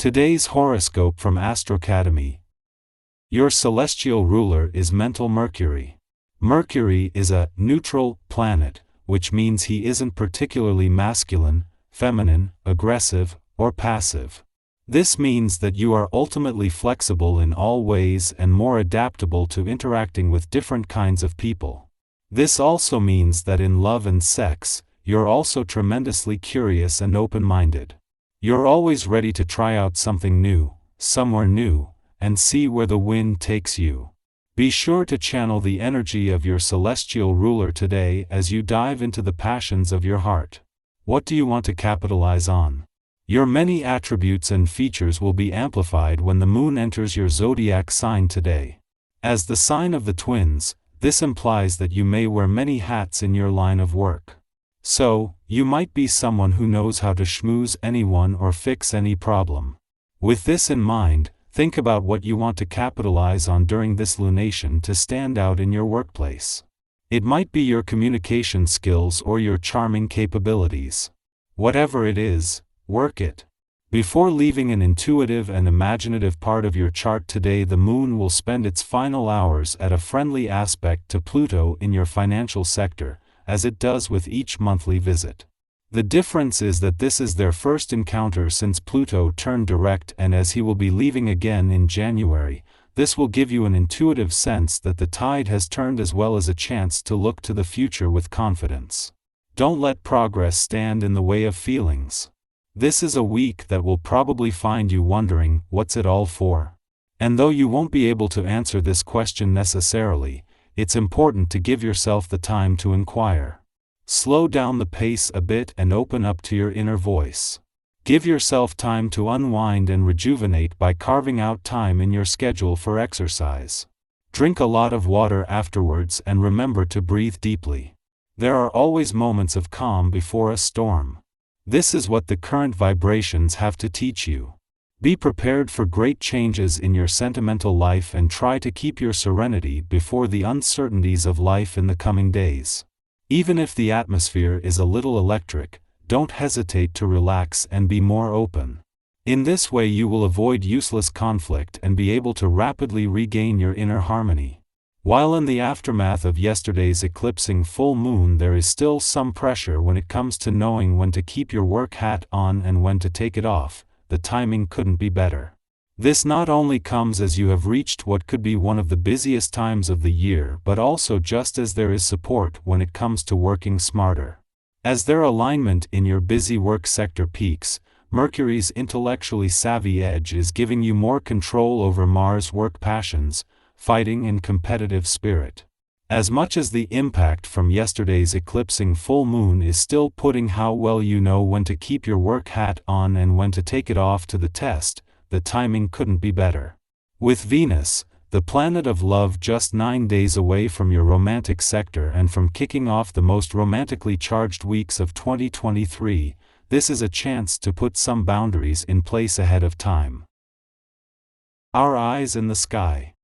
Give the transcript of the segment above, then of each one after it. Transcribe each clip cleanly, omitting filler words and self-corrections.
Today's horoscope from Astrocademy. Your celestial ruler is mental Mercury. Mercury is a neutral planet, which means he isn't particularly masculine, feminine, aggressive, or passive. This means that you are ultimately flexible in all ways and more adaptable to interacting with different kinds of people. This also means that in love and sex, you're also tremendously curious and open-minded. You're always ready to try out something new, somewhere new, and see where the wind takes you. Be sure to channel the energy of your celestial ruler today as you dive into the passions of your heart. What do you want to capitalize on? Your many attributes and features will be amplified when the moon enters your zodiac sign today. As the sign of the twins, this implies that you may wear many hats in your line of work. So, you might be someone who knows how to schmooze anyone or fix any problem. With this in mind, think about what you want to capitalize on during this lunation to stand out in your workplace. It might be your communication skills or your charming capabilities. Whatever it is, work it. Before leaving an intuitive and imaginative part of your chart today, the moon will spend its final hours at a friendly aspect to Pluto in your financial sector, as it does with each monthly visit. The difference is that this is their first encounter since Pluto turned direct, and as he will be leaving again in January, this will give you an intuitive sense that the tide has turned as well as a chance to look to the future with confidence. Don't let progress stand in the way of feelings. This is a week that will probably find you wondering, what's it all for? And though you won't be able to answer this question necessarily, it's important to give yourself the time to inquire. Slow down the pace a bit and open up to your inner voice. Give yourself time to unwind and rejuvenate by carving out time in your schedule for exercise. Drink a lot of water afterwards and remember to breathe deeply. There are always moments of calm before a storm. This is what the current vibrations have to teach you. Be prepared for great changes in your sentimental life and try to keep your serenity before the uncertainties of life in the coming days. Even if the atmosphere is a little electric, don't hesitate to relax and be more open. In this way you will avoid useless conflict and be able to rapidly regain your inner harmony. While in the aftermath of yesterday's eclipsing full moon there is still some pressure when it comes to knowing when to keep your work hat on and when to take it off, the timing couldn't be better. This not only comes as you have reached what could be one of the busiest times of the year, but also just as there is support when it comes to working smarter. As their alignment in your busy work sector peaks, Mercury's intellectually savvy edge is giving you more control over Mars' work passions, fighting and competitive spirit. As much as the impact from yesterday's eclipsing full moon is still putting how well you know when to keep your work hat on and when to take it off to the test, the timing couldn't be better. With Venus, the planet of love, just 9 days away from your romantic sector and from kicking off the most romantically charged weeks of 2023, this is a chance to put some boundaries in place ahead of time. Our eyes in the sky.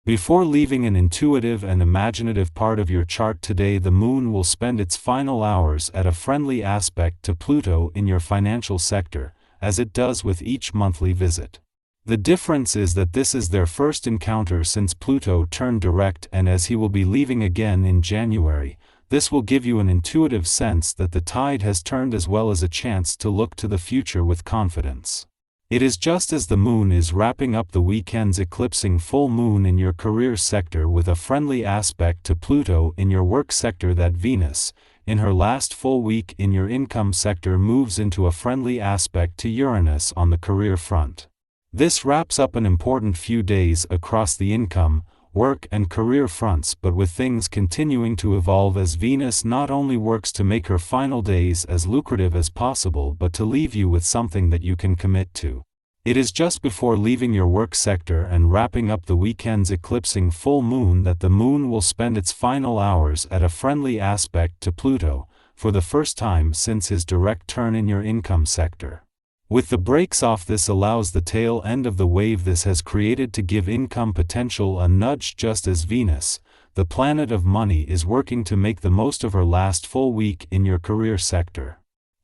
Before leaving an intuitive and imaginative part of your chart today, the moon will spend its final hours at a friendly aspect to Pluto in your financial sector, as it does with each monthly visit. The difference is that this is their first encounter since Pluto turned direct, and as he will be leaving again in January, this will give you an intuitive sense that the tide has turned as well as a chance to look to the future with confidence. It is just as the moon is wrapping up the weekend's eclipsing full moon in your career sector with a friendly aspect to Pluto in your work sector that Venus, in her last full week in your income sector, moves into a friendly aspect to Uranus on the career front. This wraps up an important few days across the income, work and career fronts, but with things continuing to evolve as Venus not only works to make her final days as lucrative as possible but to leave you with something that you can commit to. It is just before leaving your work sector and wrapping up the weekend's eclipsing full moon that the moon will spend its final hours at a friendly aspect to Pluto, for the first time since his direct turn in your income sector. With the brakes off, this allows the tail end of the wave this has created to give income potential a nudge, just as Venus, the planet of money, is working to make the most of her last full week in your career sector.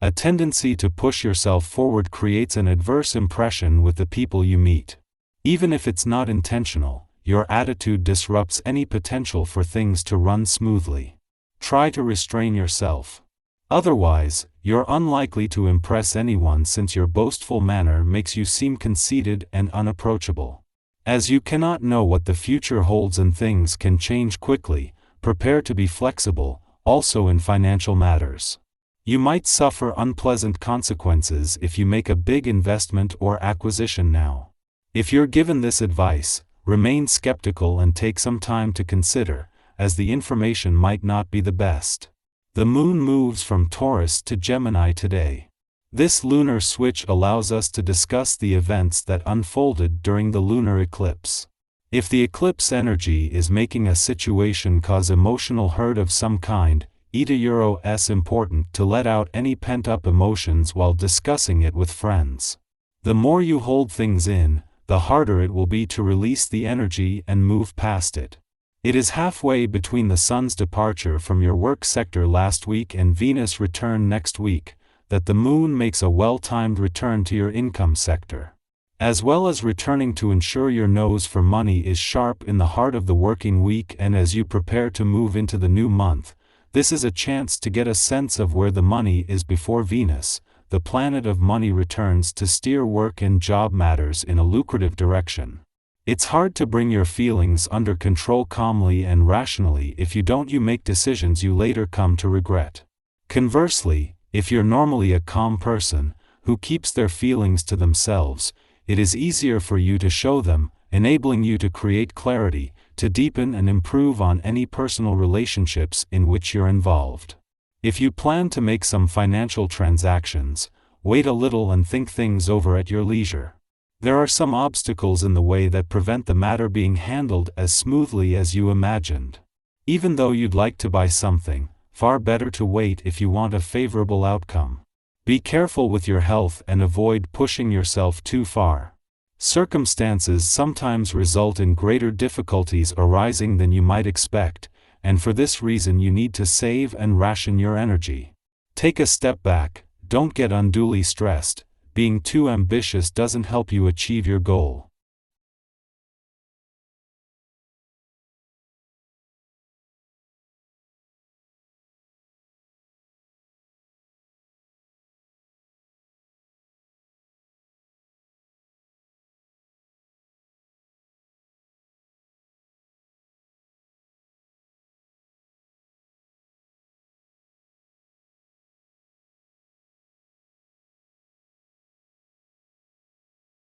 A tendency to push yourself forward creates an adverse impression with the people you meet. Even if it's not intentional, your attitude disrupts any potential for things to run smoothly. Try to restrain yourself. Otherwise, you're unlikely to impress anyone since your boastful manner makes you seem conceited and unapproachable. As you cannot know what the future holds and things can change quickly, prepare to be flexible, also in financial matters. You might suffer unpleasant consequences if you make a big investment or acquisition now. If you're given this advice, remain skeptical and take some time to consider, as the information might not be the best. The moon moves from Taurus to Gemini today. This lunar switch allows us to discuss the events that unfolded during the lunar eclipse. If the eclipse energy is making a situation cause emotional hurt of some kind, it's important to let out any pent-up emotions while discussing it with friends. The more you hold things in, the harder it will be to release the energy and move past it. It is halfway between the Sun's departure from your work sector last week and Venus' return next week, that the Moon makes a well-timed return to your income sector. As well as returning to ensure your nose for money is sharp in the heart of the working week, and as you prepare to move into the new month, this is a chance to get a sense of where the money is before Venus, the planet of money, returns to steer work and job matters in a lucrative direction. It's hard to bring your feelings under control calmly and rationally. If you don't, you make decisions you later come to regret. Conversely, if you're normally a calm person, who keeps their feelings to themselves, it is easier for you to show them, enabling you to create clarity, to deepen and improve on any personal relationships in which you're involved. If you plan to make some financial transactions, wait a little and think things over at your leisure. There are some obstacles in the way that prevent the matter being handled as smoothly as you imagined. Even though you'd like to buy something, far better to wait if you want a favorable outcome. Be careful with your health and avoid pushing yourself too far. Circumstances sometimes result in greater difficulties arising than you might expect, and for this reason you need to save and ration your energy. Take a step back, don't get unduly stressed. Being too ambitious doesn't help you achieve your goal.